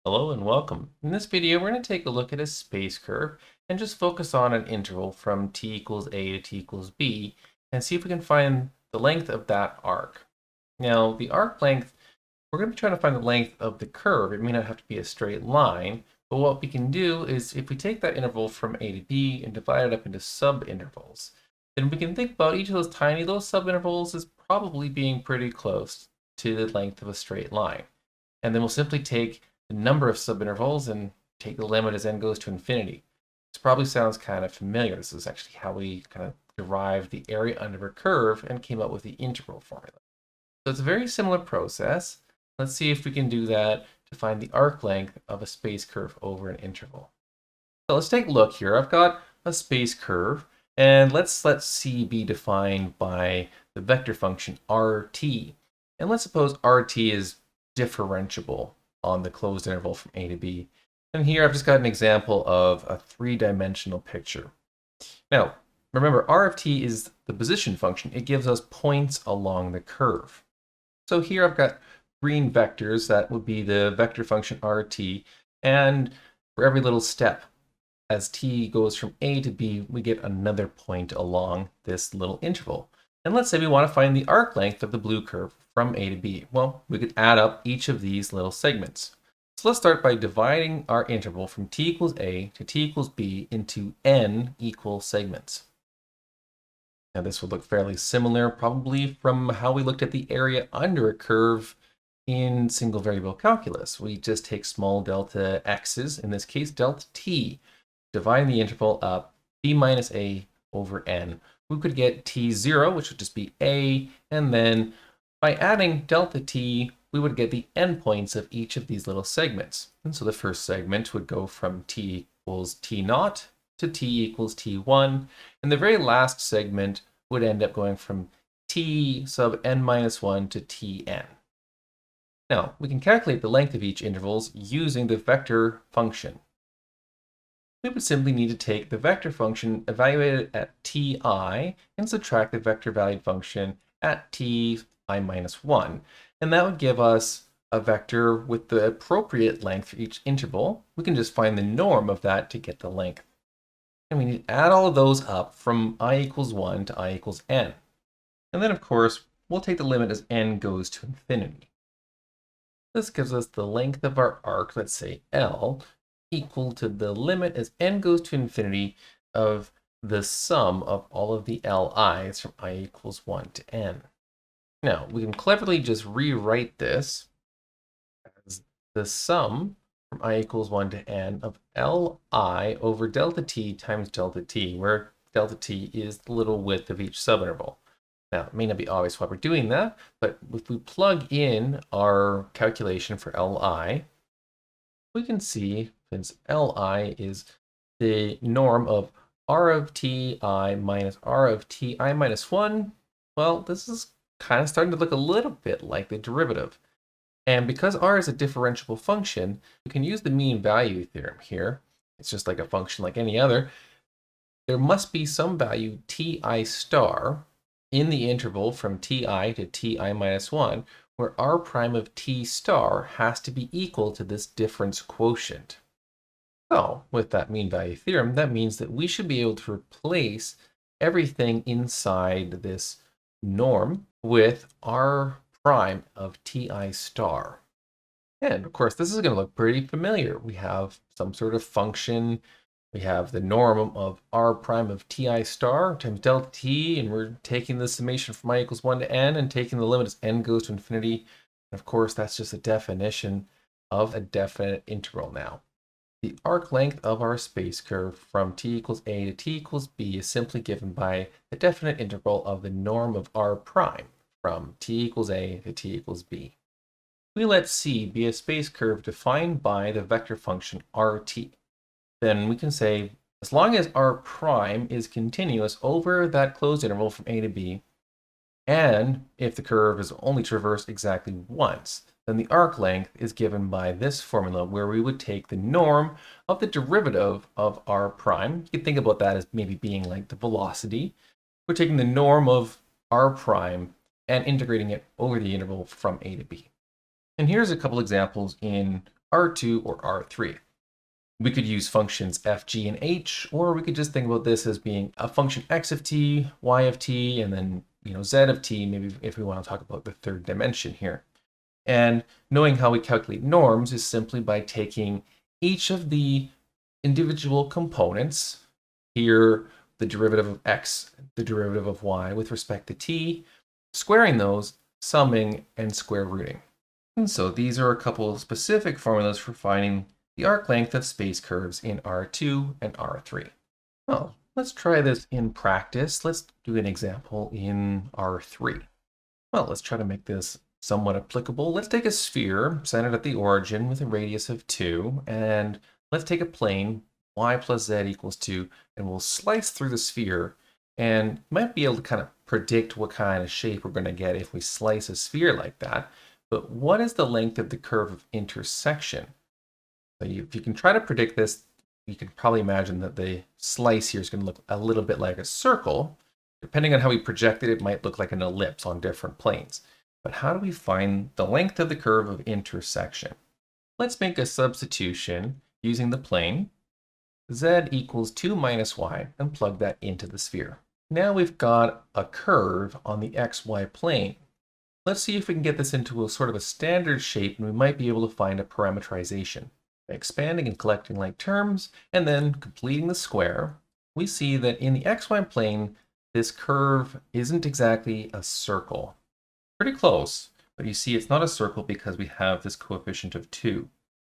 Hello and welcome. In this video, we're going to take a look at a space curve and just focus on an interval from t equals a to t equals b and see if we can find the length of that arc. Now, the arc length, we're going to be trying to find the length of the curve. It may not have to be a straight line, but what we can do is if we take that interval from a to b and divide it up into sub-intervals, then we can think about each of those tiny little sub-intervals as probably being pretty close to the length of a straight line. And then we'll simply take the number of subintervals and take the limit as n goes to infinity. This probably sounds kind of familiar. This is actually how we kind of derived the area under a curve and came up with the integral formula. So it's a very similar process. Let's see if we can do that to find the arc length of a space curve over an interval. So let's take a look here. I've got a space curve, and let's let C be defined by the vector function RT. And let's suppose RT is differentiable on the closed interval from a to b. And here I've just got an example of a three-dimensional picture. Now, remember, r of t is the position function. It gives us points along the curve. So here I've got green vectors. That would be the vector function rt. And for every little step, as t goes from a to b, we get another point along this little interval. And let's say we want to find the arc length of the blue curve from a to b. Well, we could add up each of these little segments. So let's start by dividing our interval from t equals a to t equals b into n equal segments. Now this would look fairly similar probably from how we looked at the area under a curve in single variable calculus. We just take small delta x's, in this case delta t, divide the interval up b minus a over n. We could get t0, which would just be a, and then by adding delta t, we would get the endpoints of each of these little segments. And so the first segment would go from t equals t0 to t equals t1, and the very last segment would end up going from t sub n minus 1 to tn. Now, we can calculate the length of each intervals using the vector function. We would simply need to take the vector function evaluated at ti and subtract the vector valued function at ti minus 1. And that would give us a vector with the appropriate length for each interval. We can just find the norm of that to get the length. And we need to add all of those up from I equals 1 to I equals n. And then, of course, we'll take the limit as n goes to infinity. This gives us the length of our arc, let's say L, equal to the limit as n goes to infinity of the sum of all of the li's from I equals 1 to n. Now, we can cleverly just rewrite this as the sum from I equals 1 to n of li over delta t times delta t, where delta t is the little width of each subinterval. Now, it may not be obvious why we're doing that, but if we plug in our calculation for li, we can see since li is the norm of r of ti minus r of ti minus 1, well, this is kind of starting to look a little bit like the derivative. And because r is a differentiable function, we can use the mean value theorem here. It's just like a function like any other. There must be some value ti star in the interval from ti to ti minus 1, where r prime of t star has to be equal to this difference quotient. So, with that mean value theorem, that means that we should be able to replace everything inside this norm with r prime of ti star. And of course, this is going to look pretty familiar. We have some sort of function. We have the norm of r prime of ti star times delta t, and we're taking the summation from I equals 1 to n and taking the limit as n goes to infinity. And of course, that's just a definition of a definite integral now. The arc length of our space curve from t equals a to t equals b is simply given by the definite integral of the norm of r prime from t equals a to t equals b. We let C be a space curve defined by the vector function rt. Then we can say, as long as r prime is continuous over that closed interval from a to b, and if the curve is only traversed exactly once, then the arc length is given by this formula where we would take the norm of the derivative of r prime. You can think about that as maybe being like the velocity. We're taking the norm of r prime and integrating it over the interval from a to b. And here's a couple examples in R2, or R3. We could use functions f, g, and h, or we could just think about this as being a function x of t, y of t, and then z of t, maybe if we want to talk about the third dimension here. And knowing how we calculate norms is simply by taking each of the individual components, here the derivative of x, the derivative of y with respect to t, squaring those, summing, and square rooting. And so these are a couple of specific formulas for finding the arc length of space curves in R2 and R3. Well, let's try this in practice. Let's do an example in R3. Well, let's try to make this somewhat applicable. Let's take a sphere centered at the origin with a radius of 2, and let's take a plane, y plus z equals 2, and we'll slice through the sphere, and you might be able to kind of predict what kind of shape we're going to get if we slice a sphere like that. But what is the length of the curve of intersection? So if you can try to predict this, you can probably imagine that the slice here is going to look a little bit like a circle. Depending on how we project it, it might look like an ellipse on different planes. But how do we find the length of the curve of intersection? Let's make a substitution using the plane z equals 2 minus y and plug that into the sphere. Now we've got a curve on the xy plane. Let's see if we can get this into a sort of a standard shape, and we might be able to find a parameterization. By expanding and collecting like terms and then completing the square, we see that in the xy plane, this curve isn't exactly a circle. Pretty close, but you see it's not a circle because we have this coefficient of 2.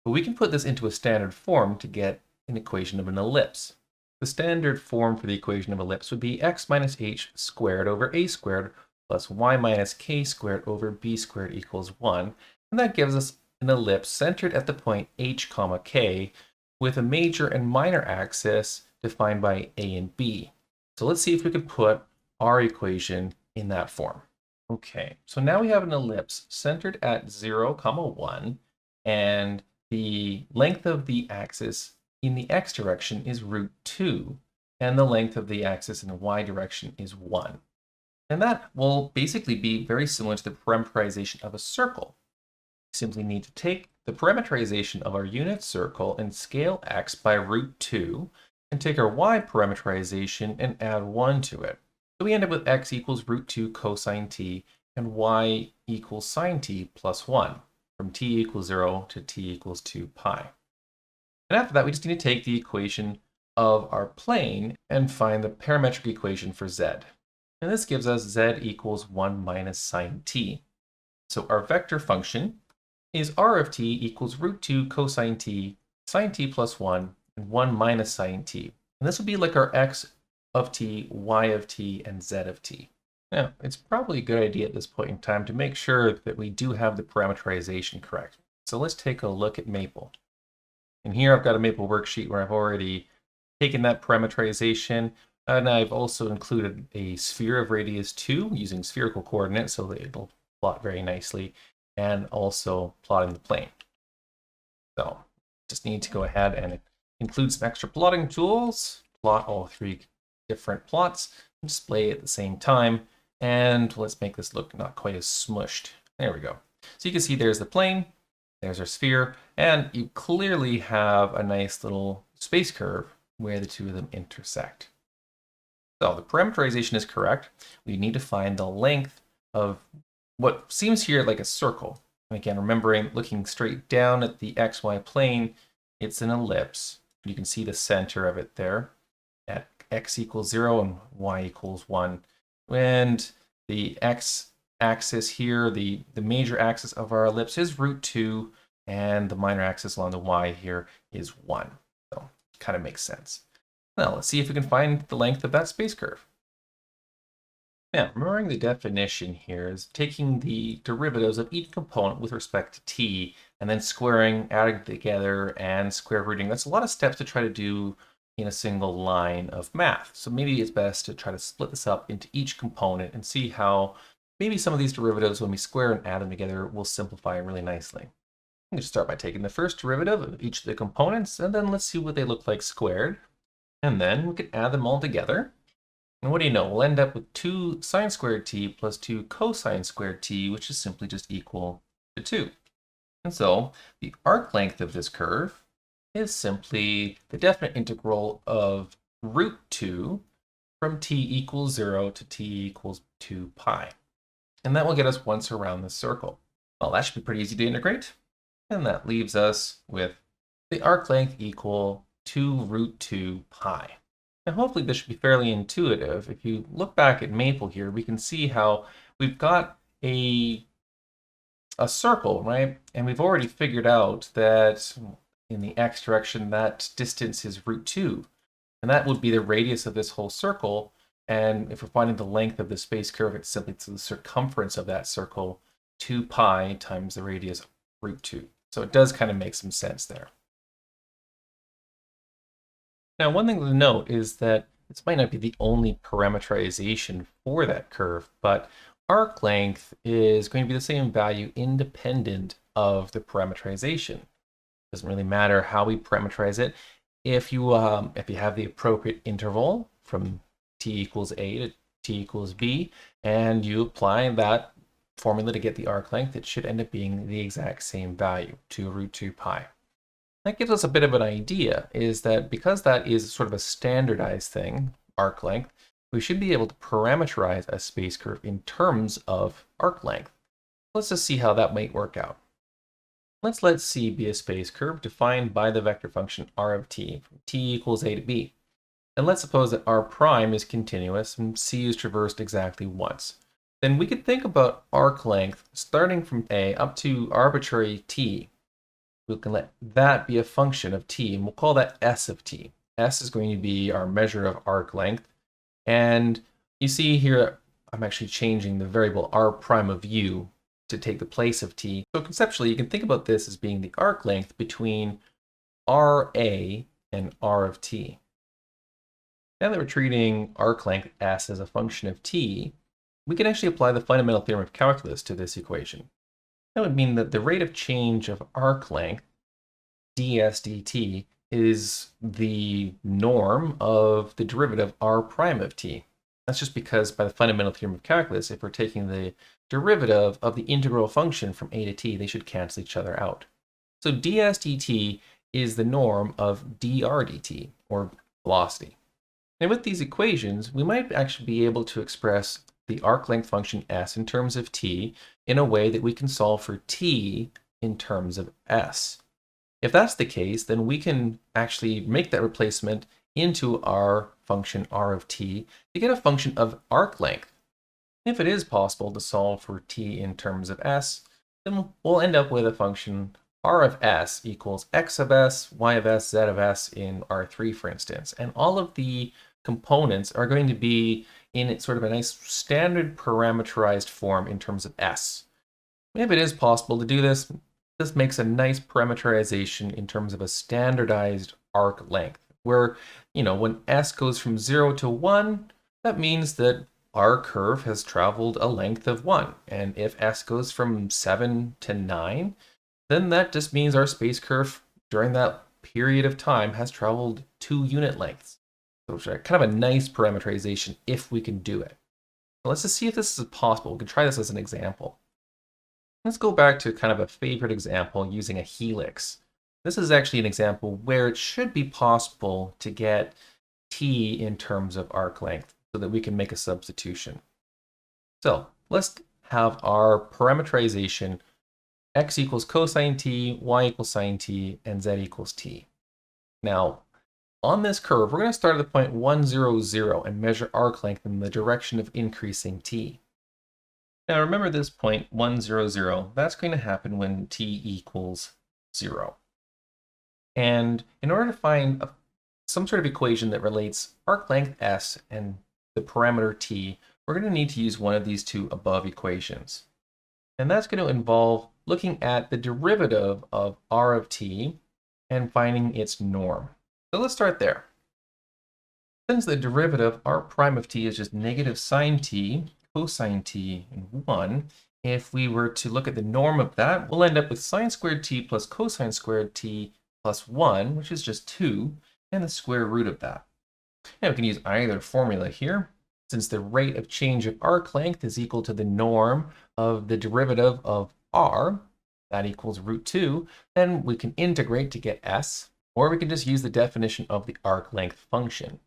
But we can put this into a standard form to get an equation of an ellipse. The standard form for the equation of ellipse would be x minus h squared over a squared plus y minus k squared over b squared equals 1. And that gives us an ellipse centered at the point h comma k with a major and minor axis defined by a and b. So let's see if we can put our equation in that form. Okay, so now we have an ellipse centered at 0, 1, and the length of the axis in the x direction is root 2, and the length of the axis in the y direction is 1. And that will basically be very similar to the parameterization of a circle. We simply need to take the parameterization of our unit circle and scale x by root 2, and take our y parameterization and add 1 to it. So we end up with x equals root 2 cosine t and y equals sine t plus 1, from t equals 0 to t equals 2 pi. And after that, we just need to take the equation of our plane and find the parametric equation for z. And this gives us z equals 1 minus sine t. So our vector function is r of t equals root 2 cosine t, sine t plus 1, and 1 minus sine t. And this will be like our x of t, y of t, and z of t. Now, it's probably a good idea at this point in time to make sure that we do have the parameterization correct. So let's take a look at Maple. And here I've got a Maple worksheet where I've already taken that parameterization, and I've also included a sphere of radius 2 using spherical coordinates so that it'll plot very nicely, and also plotting the plane. So just need to go ahead and include some extra plotting tools, plot all 3 different plots, and display at the same time. And let's make this look not quite as smushed. There we go. So you can see there's the plane, there's our sphere, and you clearly have a nice little space curve where the two of them intersect. So the parameterization is correct. We need to find the length of what seems here like a circle. And again, remembering looking straight down at the xy plane, it's an ellipse. You can see the center of it there at x equals 0 and y equals 1. And the x-axis here, the major axis of our ellipse is root 2, and the minor axis along the y here is 1. So it kind of makes sense. Now let's see if we can find the length of that space curve. Now, remembering the definition here is taking the derivatives of each component with respect to t, and then squaring, adding together, and square rooting. That's a lot of steps to try to do in a single line of math. So maybe it's best to try to split this up into each component and see how maybe some of these derivatives, when we square and add them together, will simplify really nicely. I'm going to start by taking the first derivative of each of the components, and then let's see what they look like squared. And then we can add them all together. And what do you know? We'll end up with 2 sine squared t plus 2 cosine squared t, which is simply just equal to 2. And so the arc length of this curve is simply the definite integral of root 2 from t equals 0 to t equals 2 pi. And that will get us once around the circle. Well, that should be pretty easy to integrate. And that leaves us with the arc length equal 2 root 2 pi. Now, hopefully this should be fairly intuitive. If you look back at Maple here, we can see how we've got a circle, right? And we've already figured out that in the x direction, that distance is root 2. And that would be the radius of this whole circle. And if we're finding the length of the space curve, it's simply the circumference of that circle, 2 pi times the radius root 2. So it does kind of make some sense there. Now, one thing to note is that this might not be the only parameterization for that curve, but arc length is going to be the same value independent of the parameterization. It doesn't really matter how we parameterize it. If you have the appropriate interval from t equals a to t equals b, and you apply that formula to get the arc length, it should end up being the exact same value, 2 root 2 pi. That gives us a bit of an idea, is that because that is sort of a standardized thing, arc length, we should be able to parameterize a space curve in terms of arc length. Let's just see how that might work out. Let's let C be a space curve defined by the vector function r of t, from t equals a to b. And let's suppose that r prime is continuous and C is traversed exactly once. Then we could think about arc length starting from a up to arbitrary t. We can let that be a function of t, and we'll call that s of t. S is going to be our measure of arc length. And you see here, I'm actually changing the variable r prime of u to take the place of t. So conceptually, you can think about this as being the arc length between RA and r of t. Now that we're treating arc length s as a function of t, we can actually apply the fundamental theorem of calculus to this equation. That would mean that the rate of change of arc length, ds dt, is the norm of the derivative r prime of t. That's just because by the fundamental theorem of calculus, if we're taking the derivative of the integral function from a to t, they should cancel each other out. So ds dt is the norm of dr dt, or velocity. And with these equations, we might actually be able to express the arc length function s in terms of t in a way that we can solve for t in terms of s. If that's the case, then we can actually make that replacement into our function r of t to get a function of arc length. If it is possible to solve for t in terms of s, then we'll end up with a function r of s equals x of s, y of s, z of s in R3, for instance. And all of the components are going to be in sort of a nice standard parameterized form in terms of s. If it is possible to do this, this makes a nice parameterization in terms of a standardized arc length, where, when s goes from 0 to 1, that means that our curve has traveled a length of 1. And if s goes from 7 to 9, then that just means our space curve during that period of time has traveled 2 unit lengths. So it's kind of a nice parameterization if we can do it. So let's just see if this is possible. We can try this as an example. Let's go back to kind of a favorite example using a helix. This is actually an example where it should be possible to get t in terms of arc length so that we can make a substitution. So let's have our parameterization x equals cosine t, y equals sine t, and z equals t. Now, on this curve, we're going to start at the point 1, 0, 0 and measure arc length in the direction of increasing t. Now remember this point 1, 0, 0, that's going to happen when t equals 0. And in order to find some sort of equation that relates arc length s and the parameter t, we're going to need to use one of these two above equations. And that's going to involve looking at the derivative of r of t and finding its norm. So let's start there. Since the derivative r prime of t is just negative sine t, cosine t, and 1, if we were to look at the norm of that, we'll end up with sine squared t plus cosine squared t plus 1, which is just 2, and the square root of that. Now we can use either formula here. Since the rate of change of arc length is equal to the norm of the derivative of r, that equals root 2, then we can integrate to get s, or we can just use the definition of the arc length function.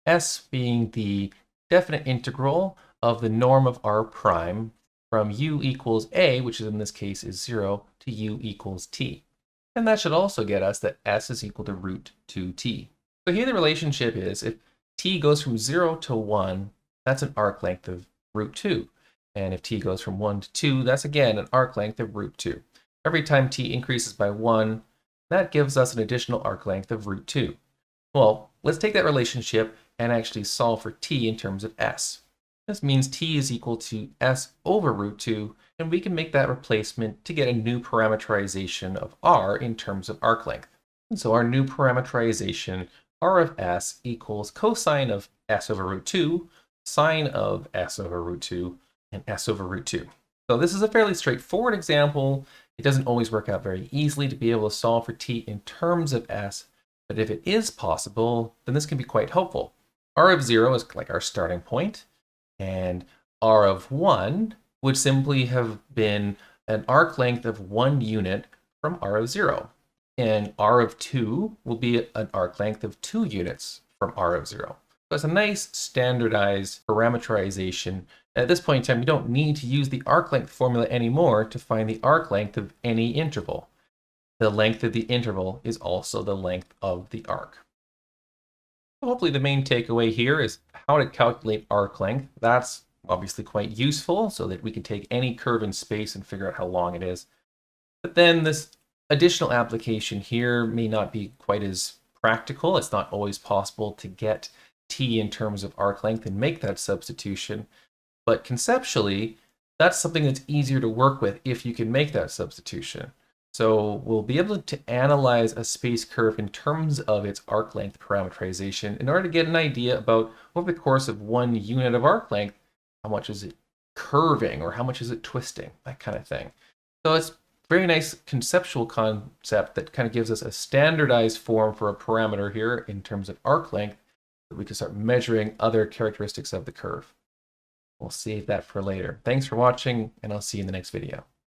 S being the definite integral of the norm of r prime from u equals a, which in this case is 0, to u equals t. And that should also get us that s is equal to root 2t. So here the relationship is if t goes from 0 to 1, that's an arc length of root 2. And if t goes from 1 to 2, that's again an arc length of root 2. Every time t increases by 1, that gives us an additional arc length of root 2. Well, let's take that relationship and actually solve for t in terms of s. This means t is equal to s over root 2, and we can make that replacement to get a new parameterization of r in terms of arc length. And so our new parameterization, r of s equals cosine of s over root 2, sine of s over root 2, and s over root 2. So this is a fairly straightforward example. It doesn't always work out very easily to be able to solve for t in terms of s, but if it is possible, then this can be quite helpful. R of 0 is like our starting point, and R of 1 would simply have been an arc length of 1 unit from R of 0. And R of 2 will be an arc length of 2 units from R of 0. So it's a nice standardized parameterization. At this point in time, you don't need to use the arc length formula anymore to find the arc length of any interval. The length of the interval is also the length of the arc. Hopefully the main takeaway here is how to calculate arc length. That's obviously quite useful so that we can take any curve in space and figure out how long it is. But then this additional application here may not be quite as practical. It's not always possible to get t in terms of arc length and make that substitution. But conceptually, that's something that's easier to work with if you can make that substitution. So we'll be able to analyze a space curve in terms of its arc length parameterization in order to get an idea about, over the course of 1 unit of arc length, how much is it curving or how much is it twisting, that kind of thing. So it's a very nice conceptual concept that kind of gives us a standardized form for a parameter here in terms of arc length that we can start measuring other characteristics of the curve. We'll save that for later. Thanks for watching, and I'll see you in the next video.